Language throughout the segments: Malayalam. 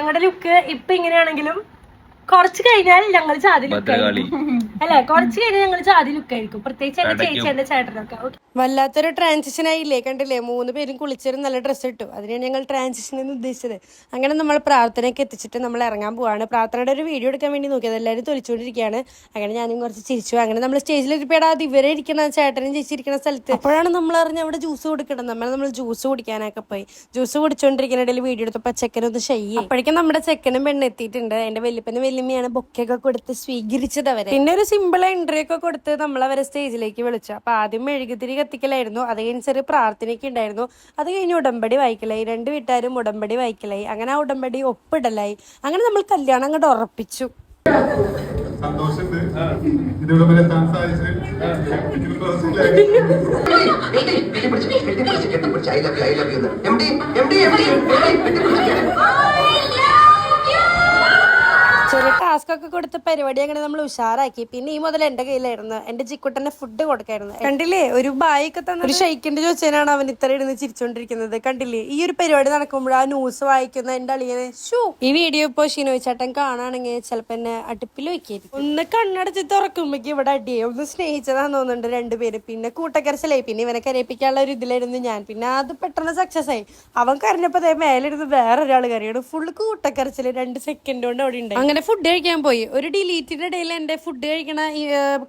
ഞങ്ങളുടെ ലുക്ക് ഇപ്പൊ ഇങ്ങനെയാണെങ്കിലും കുറച്ച് കഴിഞ്ഞാൽ ഞങ്ങൾ ജാതി ലുക്കായിരിക്കും അല്ലെ, കുറച്ച് കഴിഞ്ഞാൽ ഞങ്ങൾ ജാതി ലുക്കായിരിക്കും, പ്രത്യേകിച്ച് എന്റെ ചേച്ചി എന്റെ ചേട്ടനൊക്കെ. വല്ലാത്തൊരു ട്രാൻസിഷൻ ആയില്ലേ, കണ്ടില്ലേ? 3 പേരും കുളിച്ചൊരു നല്ല ഡ്രസ്സ് ഇട്ടു, അതിനാണ് ഞങ്ങൾ ട്രാൻസിഷൻ എന്ന് ഉദ്ദേശിച്ചത്. അങ്ങനെ നമ്മൾ പ്രാർത്ഥനയൊക്കെ എത്തിച്ചിട്ട് നമ്മൾ ഇറങ്ങാൻ പോവാണ്. പ്രാർത്ഥനയുടെ ഒരു വീഡിയോ എടുക്കാൻ വേണ്ടി നോക്കിയത്, എല്ലാവരും തൊലിച്ചുകൊണ്ടിരിക്കുകയാണ്. അങ്ങനെ ഞാനും കുറച്ച് ചിരിച്ചു. അങ്ങനെ നമ്മൾ സ്റ്റേജിൽ ഇരിപ്പേടാതെ ഇവരെ ഇരിക്കുന്ന ചേട്ടനും ചേച്ചിരിക്കുന്ന സ്ഥലത്ത് അപ്പോഴാണ് നമ്മൾ അറിഞ്ഞ് അവിടെ ജ്യൂസ് കുടിക്കണം. നമ്മൾ ജ്യൂസ് കുടിക്കാനൊക്കെ പോയി. ജ്യൂസ് കുടിച്ചോണ്ടിരിക്കുന്ന ഇടയിൽ വീഡിയോ എടുത്തപ്പോൾ ചെക്കനൊന്ന് ഷെയ്യ്. അപ്പോഴേക്കും നമ്മുടെ ചെക്കനും പെണ്ണ് എത്തിയിട്ടുണ്ട്. എന്റെ വല്യപ്പനും വല്യമ്മയാണ് ബൊക്കെയൊക്കെ കൊടുത്ത് സ്വീകരിച്ചത് അവരെ. പിന്നെ ഒരു സിമ്പിൾ എൻട്രി ഒക്കെ കൊടുത്ത് നമ്മൾ അവരെ സ്റ്റേജിലേക്ക് വിളിച്ചു. അപ്പൊ ആദ്യം മെഴുകുതിരി കത്തിക്കലായിരുന്നു, അത് കഴിഞ്ഞ് ചെറിയ പ്രാർത്ഥനയൊക്കെ ഉണ്ടായിരുന്നു, അത് കഴിഞ്ഞ് ഉടമ്പടി വായിക്കലായി. 2 വീട്ടുകാരും ഉടമ്പടി വായിക്കലായി. അങ്ങനെ ആ ഉടമ്പടി ഒപ്പിടലായി. അങ്ങനെ നമ്മൾ കല്യാണം അങ്ങോട്ട് ഉറപ്പിച്ചു. ചെറിയ ടാസ്ക് ഒക്കെ കൊടുത്ത പരിപാടി അങ്ങനെ നമ്മൾ ഉഷാറാക്കി. പിന്നെ ഈ മുതൽ എന്റെ കയ്യിലായിരുന്നു. എന്റെ ചിക്കുട്ടനെ ഫുഡ് കൊടുക്കായിരുന്നു. കണ്ടില്ലേ, ഒരു ബായി ഒക്കെ തന്നെ ഒരു ഷെയ്ക്കിന്റെ ചോദിച്ചാണ് അവൻ ഇത്ര ഇരുന്ന് ചിരിച്ചോണ്ടിരിക്കുന്നത്. കണ്ടില്ലേ, ഈ ഒരു പരിപാടി നടക്കുമ്പോൾ ആ ന്യൂസ് വായിക്കുന്ന എന്റെ അളിയനെ ഈ വീഡിയോ ഇപ്പൊ ഷിനോയ് ചേട്ടൻ കാണാണെങ്കിൽ ചിലപ്പോ എന്നെ അടുപ്പിൽ വെക്കായിരിക്കും. ഒന്ന് കണ്ണടച്ച് തുറക്കുമ്പോഴേക്ക് ഇവിടെ അടിയെ ഒന്ന് സ്നേഹിച്ചതാന്ന് തോന്നുന്നുണ്ട് 2 പേര്. പിന്നെ കൂട്ടക്കരച്ചിലായി. പിന്നെ ഇവനെ കരയിപ്പിക്കാനുള്ള ഒരു ഇതിലായിരുന്നു ഞാൻ. പിന്നെ അത് പെട്ടെന്ന് സക്സസ് ആയി. അവൻ കരഞ്ഞപ്പോ മേലിരുന്ന് വേറൊരാൾ കരയാണ്. ഫുള്ള് കൂട്ടക്കരച്ചില് 2 സെക്കൻഡ് കൊണ്ട് അവിടെ ഉണ്ട്. അങ്ങനെ ഫുഡ് കഴിക്കാൻ പോയി. ഒരു ഡിലീറ്റിന്റെ ഇടയിൽ എന്റെ ഫുഡ് കഴിക്കണ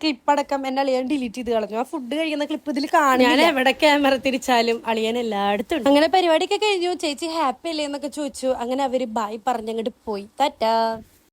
ക്ലിപ്പ് അടക്കം എന്റെ അളിയൻ ഡിലീറ്റ് ചെയ്ത് കളഞ്ഞു. ആ ഫുഡ് കഴിക്കുന്ന ക്ലിപ്പ് ഇതിൽ കാണാൻ ഞാൻ എവിടെ ക്യാമറ തിരിച്ചാലും അളിയൻ എല്ലായിടത്തും ഉണ്ട്. അങ്ങനെ പരിപാടിയൊക്കെ കഴിഞ്ഞു. ചേച്ചി ഹാപ്പി അല്ലേ എന്നൊക്കെ ചോദിച്ചു. അങ്ങനെ അവര് ബായ് പറഞ്ഞങ്ങോട്ട് പോയി. ടാറ്റാ.